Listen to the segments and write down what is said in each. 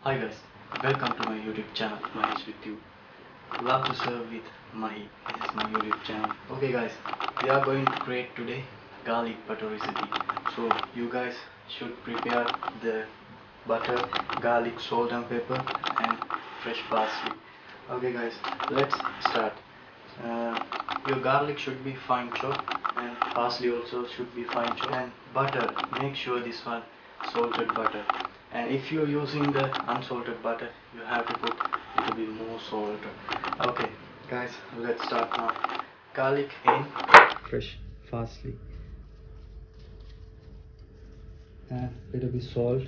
Hi guys, welcome to my YouTube channel. Mahesh with you. Love to serve with Mahi. This is my YouTube channel. Okay guys, we are going to create today garlic butter recipe. So you guys should prepare the butter, garlic, salt and pepper and fresh parsley. Okay guys, let's start. Your garlic should be fine chopped and parsley also should be fine chopped, and butter, make sure this one salted butter, and if you're using the unsalted butter you have to put a little bit more salt. Okay guys, let's start now. Garlic in, fresh parsley and little bit salt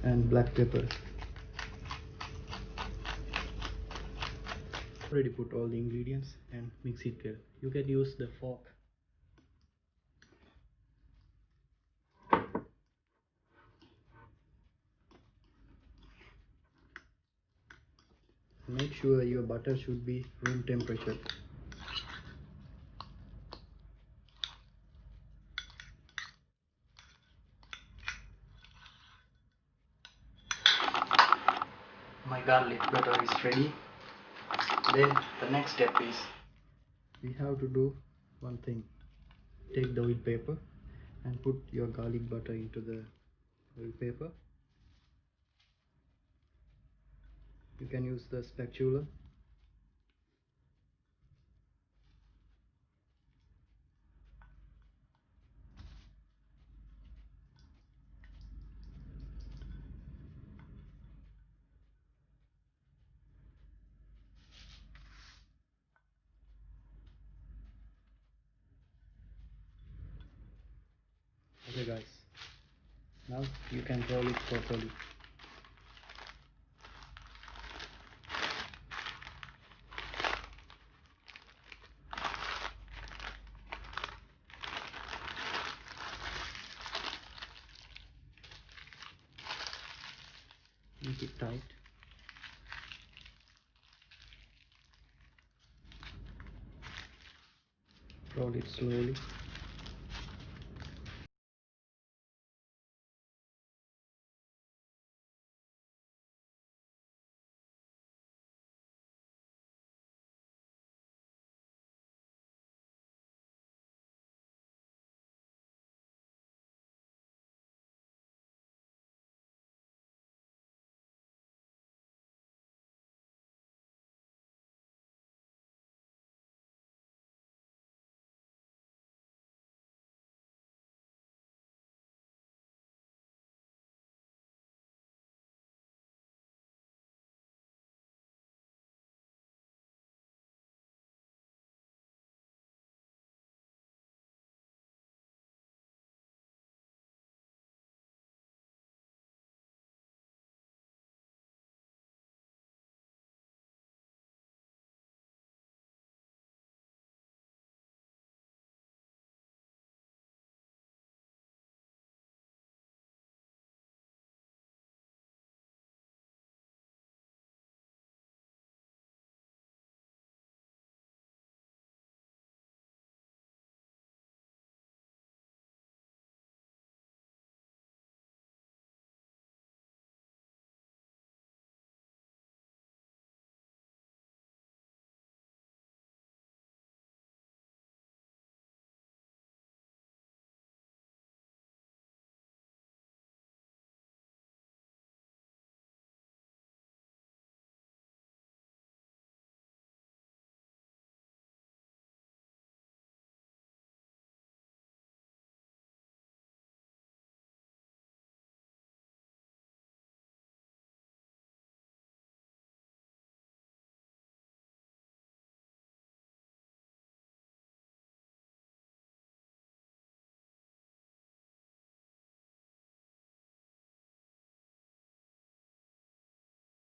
and black pepper. Already put all the ingredients and mix it well. You can use the fork. Make sure your butter should be room temperature. My garlic butter is ready. Then the next step is we have to do one thing. Take the oil paper and put your garlic butter into the oil paper. You can use the spatula. Okay guys, now you can roll it properly. Make it tight. Roll it slowly.